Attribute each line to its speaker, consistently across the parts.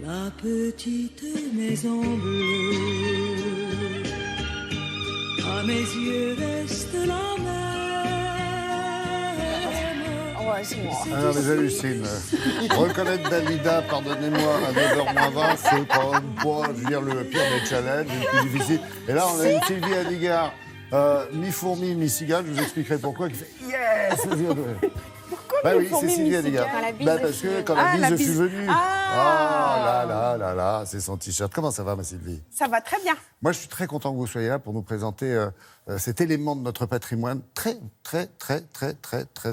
Speaker 1: la petite maison bleue. À mes yeux reste la même.
Speaker 2: Ah non, mais j'hallucine. Reconnaître Dalida, pardonnez-moi, à 9h20, c'est quand même pas, je veux dire, le pire des challenges, le plus difficile. Et là, on a une Sylvie Adigard, mi-fourmi, mi-cigale, je vous expliquerai pourquoi, qui fait yes. Bah oui, c'est Sylvie Adigard. Bah parce que quand la bise, je suis venue. Là, c'est son t-shirt. Comment ça va, ma Sylvie?
Speaker 3: Ça va très bien.
Speaker 2: Moi, je suis très content que vous soyez là pour nous présenter cet élément de notre patrimoine très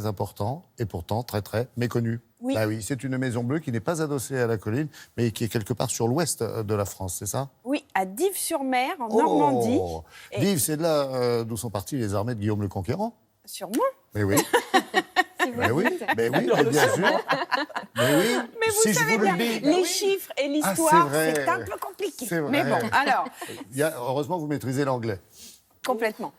Speaker 2: important et pourtant très méconnu.
Speaker 3: Oui.
Speaker 2: Bah oui, c'est une maison bleue qui n'est pas adossée à la colline, mais qui est quelque part sur l'ouest de la France, c'est ça?
Speaker 3: Oui, à Dives-sur-Mer, en Normandie.
Speaker 2: Dives, c'est de là d'où sont parties les armées de Guillaume le Conquérant?
Speaker 3: Sûrement.
Speaker 2: Mais oui. Mais oui, bien sûr. Mais oui,
Speaker 3: Mais vous
Speaker 2: si je
Speaker 3: savez
Speaker 2: vous
Speaker 3: bien,
Speaker 2: le dis.
Speaker 3: les chiffres et l'histoire,
Speaker 2: vrai.
Speaker 3: c'est un peu compliqué.
Speaker 2: C'est vrai.
Speaker 3: Mais bon, alors,
Speaker 2: Heureusement, vous maîtrisez l'anglais.
Speaker 3: complètement.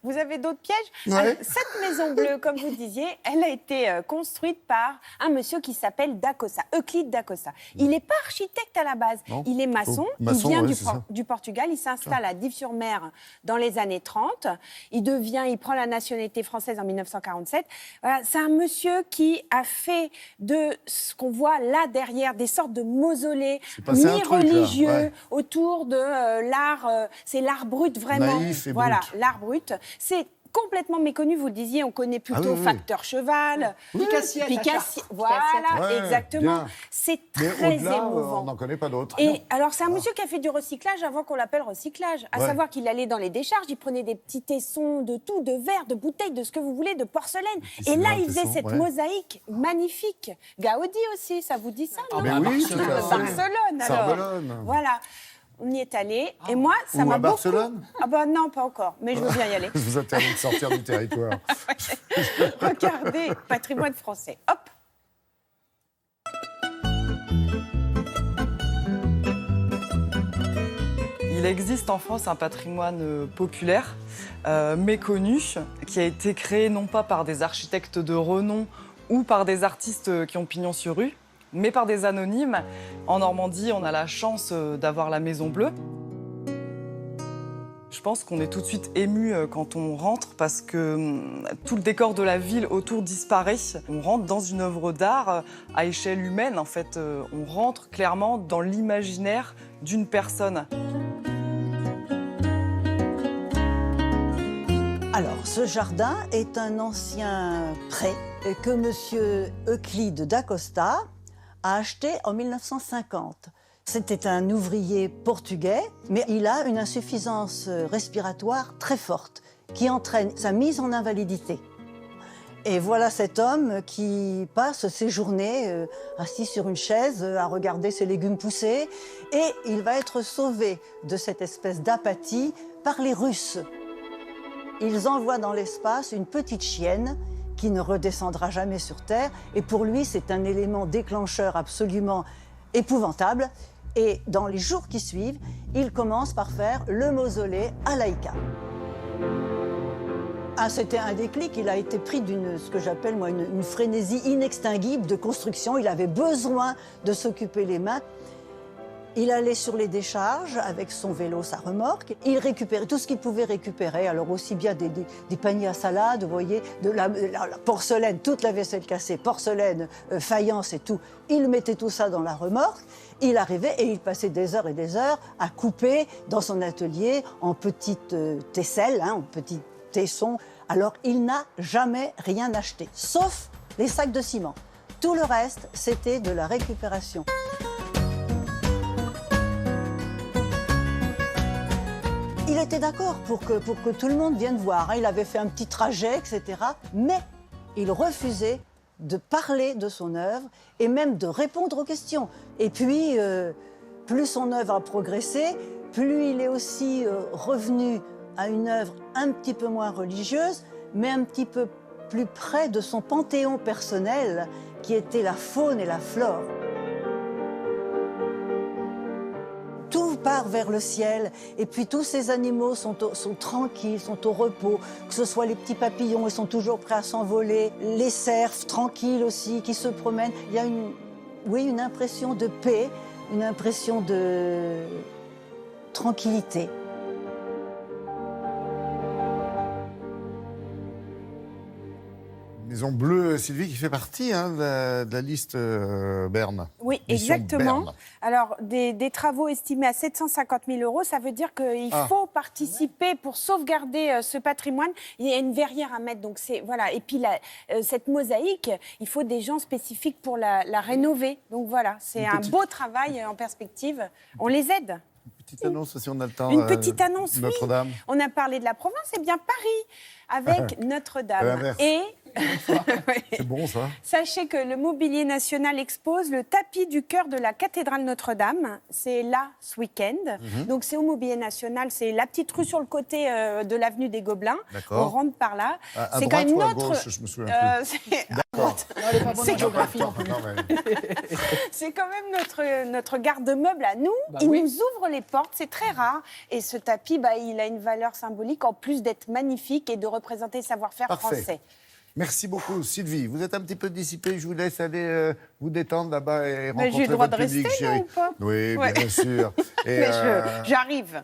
Speaker 3: Vous avez d'autres pièges?
Speaker 2: Ouais.
Speaker 3: Alors, cette maison bleue, comme vous disiez, elle a été construite par un monsieur qui s'appelle Dacosta, Euclide Dacosta. Il n'est pas architecte à la base,
Speaker 2: Non.
Speaker 3: il est maçon,
Speaker 2: Maçon,
Speaker 3: il vient
Speaker 2: ouais, c'est ça.
Speaker 3: du Portugal, il s'installe à Dives-sur-Mer dans les années 30, il prend la nationalité française en 1947. Voilà, c'est un monsieur qui a fait de ce qu'on voit là derrière, des sortes de mausolées
Speaker 2: passé un truc, là,
Speaker 3: mi-religieux
Speaker 2: ouais.
Speaker 3: autour de l'art, c'est l'art brut vraiment.
Speaker 2: Naïf et
Speaker 3: voilà,
Speaker 2: brut.
Speaker 3: l'art brut. C'est complètement méconnu, vous le disiez, on connaît plutôt
Speaker 2: oui.
Speaker 3: Facteur Cheval,
Speaker 4: Picassiette,
Speaker 3: voilà,
Speaker 2: Ouais,
Speaker 3: exactement.
Speaker 2: bien.
Speaker 3: C'est
Speaker 2: Mais
Speaker 3: très
Speaker 2: au-delà,
Speaker 3: émouvant.
Speaker 2: on n'en connaît pas d'autres.
Speaker 3: Et alors, c'est un monsieur qui a fait du recyclage avant qu'on l'appelle recyclage. À
Speaker 2: Ouais.
Speaker 3: savoir qu'il allait dans les décharges, il prenait des petits tessons de tout, de verre, de bouteilles, de ce que vous voulez, de porcelaine.
Speaker 2: petits
Speaker 3: Et là,
Speaker 2: cylindres,
Speaker 3: il faisait
Speaker 2: tessons,
Speaker 3: cette
Speaker 2: ouais.
Speaker 3: mosaïque magnifique. Gaudi aussi, ça vous dit ça, non?
Speaker 2: Mais oui, tout à fait.
Speaker 3: Barcelone, alors.
Speaker 2: Barcelone.
Speaker 3: Voilà. On y est allé. Et moi, ça
Speaker 2: Ou
Speaker 3: m'a
Speaker 2: à
Speaker 3: beaucoup...
Speaker 2: Barcelone?
Speaker 3: Ah bah non, pas encore. Mais je veux bien y aller.
Speaker 2: Je vous interdis de sortir du territoire.
Speaker 3: Regardez, patrimoine français. Hop.
Speaker 5: Il existe en France un patrimoine populaire, méconnu, qui a été créé non pas par des architectes de renom ou par des artistes qui ont pignon sur rue, mais par des anonymes. En Normandie, on a la chance d'avoir la Maison Bleue. Je pense qu'on est tout de suite ému quand on rentre parce que tout le décor de la ville autour disparaît. On rentre dans une œuvre d'art à échelle humaine. En fait, on rentre clairement dans l'imaginaire d'une personne.
Speaker 4: Alors, ce jardin est un ancien pré que M. Euclide Dacosta a acheté en 1950. C'était un ouvrier portugais, mais il a une insuffisance respiratoire très forte qui entraîne sa mise en invalidité. Et voilà cet homme qui passe ses journées assis sur une chaise à regarder ses légumes pousser, et il va être sauvé de cette espèce d'apathie par les Russes. Ils envoient dans l'espace une petite chienne qui ne redescendra jamais sur Terre. Et pour lui, c'est un élément déclencheur absolument épouvantable. Et dans les jours qui suivent, il commence par faire le mausolée à Laïka. Ah, c'était un déclic, il a été pris d'une, ce que j'appelle moi, une frénésie inextinguible de construction. Il avait besoin de s'occuper les mains. Il allait sur les décharges avec son vélo, sa remorque. Il récupérait tout ce qu'il pouvait récupérer. Alors aussi bien des paniers à salade, vous voyez, de la porcelaine, toute la vaisselle cassée, porcelaine, faïence et tout. Il mettait tout ça dans la remorque. Il arrivait et il passait des heures et des heures à couper dans son atelier en petites tesselles, en petits tessons. Alors il n'a jamais rien acheté, sauf les sacs de ciment. Tout le reste, c'était de la récupération. Il était d'accord pour que tout le monde vienne voir. Il avait fait un petit trajet, etc. Mais il refusait de parler de son œuvre et même de répondre aux questions. Et puis, plus son œuvre a progressé, plus il est aussi revenu à une œuvre un petit peu moins religieuse, mais un petit peu plus près de son panthéon personnel, qui était la faune et la flore. Tout part vers le ciel, et puis tous ces animaux sont tranquilles, sont au repos, que ce soit les petits papillons, ils sont toujours prêts à s'envoler, les cerfs tranquilles aussi, qui se promènent. Il y a oui, une impression de paix, une impression de tranquillité.
Speaker 2: Maison Bleue, Sylvie, qui fait partie de la liste Berne.
Speaker 3: Oui,
Speaker 2: Mission
Speaker 3: exactement.
Speaker 2: Berne.
Speaker 3: Alors, des travaux estimés à 750 000 euros, ça veut dire qu'il faut participer pour sauvegarder ce patrimoine. Il y a une verrière à mettre, donc c'est voilà. Et puis cette mosaïque, il faut des gens spécifiques pour la rénover. Donc voilà, c'est un beau travail en perspective. On les aide.
Speaker 2: Une petite annonce, si on a le temps.
Speaker 3: Une petite annonce, oui.
Speaker 2: Notre-Dame.
Speaker 3: On a parlé de la province, et bien Paris avec Notre-Dame.
Speaker 2: L'inverse.
Speaker 3: Et
Speaker 2: C'est bon, ça.
Speaker 3: sachez que le Mobilier National expose le tapis du cœur de la cathédrale Notre-Dame. C'est là ce week-end. Donc c'est au Mobilier National, c'est la petite rue sur le côté de l'avenue des Gobelins.
Speaker 2: D'accord.
Speaker 3: On rentre par là.
Speaker 2: À
Speaker 3: C'est
Speaker 2: droite
Speaker 3: quand même
Speaker 2: ou à
Speaker 3: notre.
Speaker 2: gauche, je me souviens plus.
Speaker 3: C'est à droite.
Speaker 6: Elle est pas bonne
Speaker 3: C'est
Speaker 6: en géographie non plus.
Speaker 2: Quand même.
Speaker 3: C'est quand même notre garde-meuble à nous.
Speaker 6: Bah
Speaker 3: Il
Speaker 6: oui.
Speaker 3: nous ouvre les portes, c'est très rare. Et ce tapis, il a une valeur symbolique en plus d'être magnifique et de représenter le savoir-faire
Speaker 2: Parfait.
Speaker 3: français.
Speaker 2: Merci beaucoup, Sylvie. Vous êtes un petit peu dissipée. Je vous laisse aller vous détendre là-bas et
Speaker 3: Mais
Speaker 2: rencontrer
Speaker 3: j'ai le droit
Speaker 2: votre
Speaker 3: de
Speaker 2: public,
Speaker 3: rester,
Speaker 2: chérie.
Speaker 3: non, ou pas
Speaker 2: Oui,
Speaker 3: Ouais.
Speaker 2: bien sûr. Et,
Speaker 3: Mais j'arrive.